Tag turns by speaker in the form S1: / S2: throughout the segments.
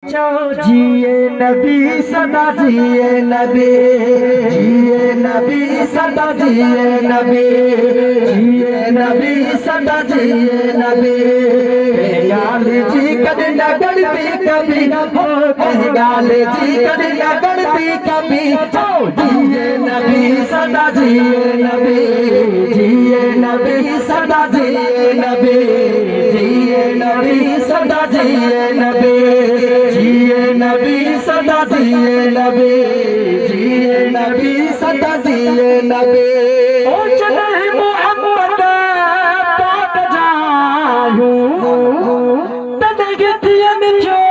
S1: जिए नबी सदा जिए नबी, जिए नबी सदा जिए नबी, जिए नबी सदा जिए नबी। गाल जी कद न गलती कभी हो, गाल जी कद न गलती कभी हो। जिए नबी सदा जिए नबी, जिए नबी सदा जिए नबी, जिए नबी सदा जिए नबी, जिए नबी सदा जिए नबी, जिए नबी सदा जिए नबी। ओ चले मोहम्मद पाक जायूं तदगतियन जो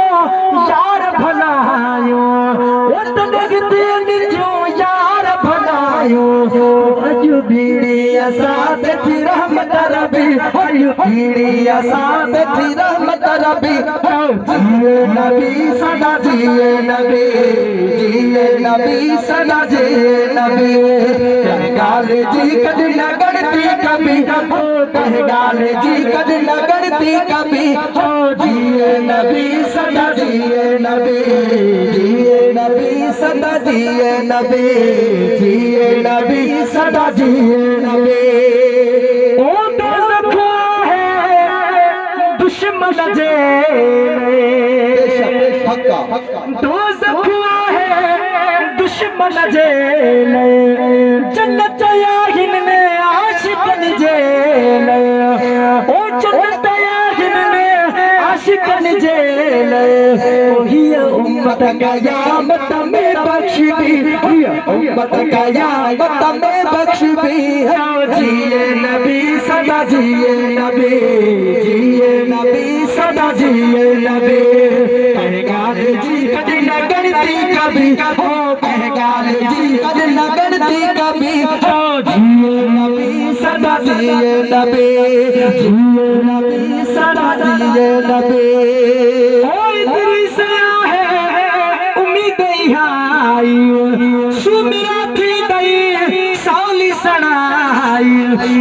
S1: यार भलायूं, ओ तदगतियन जो यार भलायूं। अजू बीड़ी असाद थी रहमत रबी, अजू बीड़ी असाद थी रहमत रबी। जिए नबी सदा जिए नबी, जिए नबी सदा जिए नबी। गाल जी कद न गड़ती कभी हो, गाल जी कद न गड़ती कभी हो। जिए नबी सदा जिए नबी, जिए नबी सदा जिए नबी, जिए नबी सदा जिए नबी। ओ दोज़ख है दुश्मन जे दोज़ख है दुश्मन जे, जन्नत आहिन ने आशिकन जे। ओ जन्नत आहिन ने आशिकन जे। हिय उम्मत क़यामत में बख्श भी, हिय उम्मत क़यामत में बख्श भी। जिए नबी सदा जिए नबी, जिए नबी सदा जिए नबी। गाल जी कद न गड़ती कभी हो, गाल जी कद न गड़ती कभी हो। जिए नबी सदा जिए नबी, जिए नबी सदा जिए नबी। ओ इदरीस है उम्मीद आई, सुमिरा थी दई साली सनाई।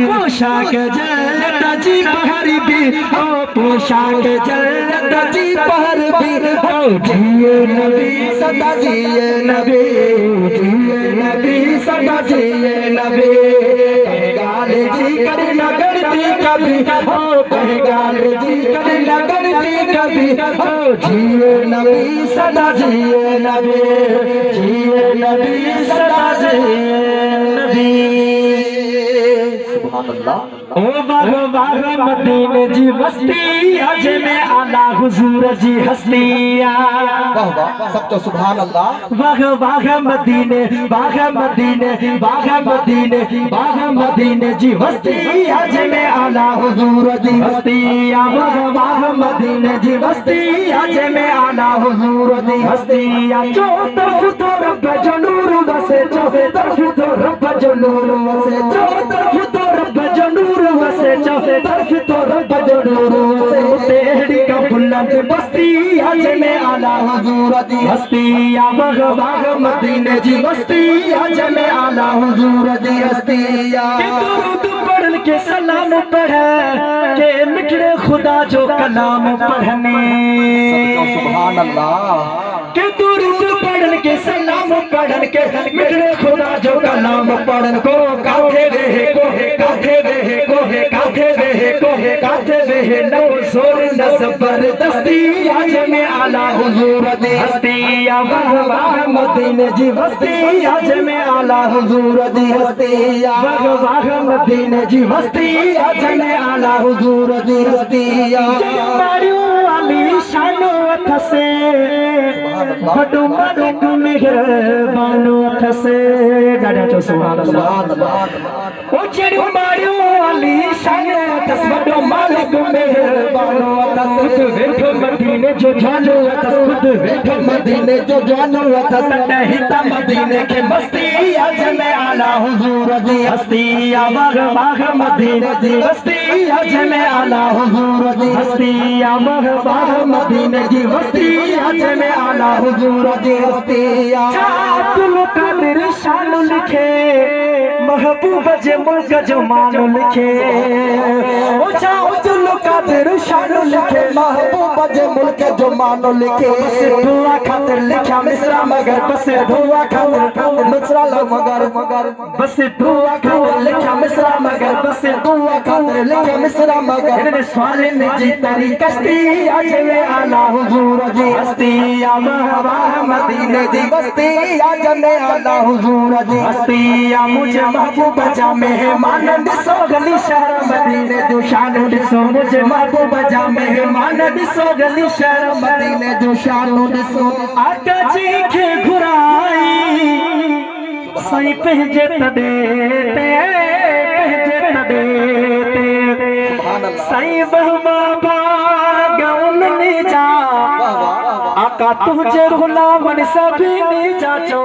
S1: पोशाक जन्नत जी पहर भी हो, पोशाक जन्नत जी पहर भी हो। जिए नबी सदा जिए नबी, जिए नबी सदा जिए नबी। गाल जी कद न गड़ती कभी हो, गाल जी कद न गड़ती कभी हो। जिए नबी सदा जिए नबी, जिए नबी सदा जिए नबी। ओ बाग बाग मदीने जी बस्ती, अज में आला हुजूर जी हस्तिया। वाह वाह सब तो सुभान अल्लाह। बाग बाग मदीने, बाग मदीने, बाग मदीने, बाग मदीने जी बस्ती, अज में आला हुजूर जी हस्तिया। बाग बाग मदीने जी बस्ती, अज में आला हुजूर जी हस्तिया। जो तरफ तो रब जो नूर बसे, जो तरफ तो रब जो नूर बसे, जो तरफ तो रब जो नूर वसे, चौथे तरफ तो रब जो नूर वसे। तेरी का बुलंद बस्ती, अज में आला हुजूर जी हस्तिया। बाग बाग मदीने जी बस्ती, अज में आला हुजूर जी हस्तिया। के दुरूद पढ़ के सलाम पढ़े, के मिठड़े खुदा जो कलाम पढ़ने। सुभान अल्लाह। के दुरूद पढ़ के सलाम पढ़ के, मिठड़े खुदा जो कलाम पढ़न को। काथे रहे को है, काथे रहे को है, काथे रहे को है, काथे रहे नो जोर न जबरदस्ती। अज में आला हुजूर जी हस्तिया। वाह वाह मदीने जी बस्ती, अज में आला हुजूर जी हस्तिया। वाह वाह मदीने जी बस्ती, अज में आला हुजूर जी हस्तिया। अली शानो थसे बड़ो मलिक मेहरबानो थसे। ॾाढा चो सुभान अल्लाह। ओ चढ़ो मारियो अली शानो थस, बड़ो मालिक मेहरबानो थस। खुद वेठो मदीने जो जानो थस, खुद वेठो मदीने जो जानो थस। तहिता मदीने के मस्ती, अज में आला हुजूर जी हस्तिया। बाग बाग मदीने जी बस्ती, अज में आला हुजूर जी हस्तिया। बाग बाग मदीने जी बस्ती, अज में आला हुजूर जी हस्तिया। अब्दुल कादिर शान लिखे, महबूब जे मुल्क जो मान लिखे। ओ अब्दुल कादिर शान लिखे, महबूब जे मुल्क जो मान लिखे। दुआ खातिर लिखा मिसरा मगर बस दुआ खातिर मिसरा मगर बस दुआ खातिर लिखा मिसरा मगर बस दुआ खातिर लिखा मिसरा मगर सवाल जी तेरी कश्ती आज में आला हुजूर जी हस्ती या महबा मदीने दी बस्ती आज में आला हुजूर जी हस्ती या मुझे महबूब जा मेहमान दिसो गली शहर मदीने जो शान दिसो मुझे महबूब जा मेहमान दिसो गली शहर मदीने जो शान दिसो आका जी के घुराई सही पहजे तदे सही बहमा भागउन ने जा आका तुझे गुलाम सभी ने जा चो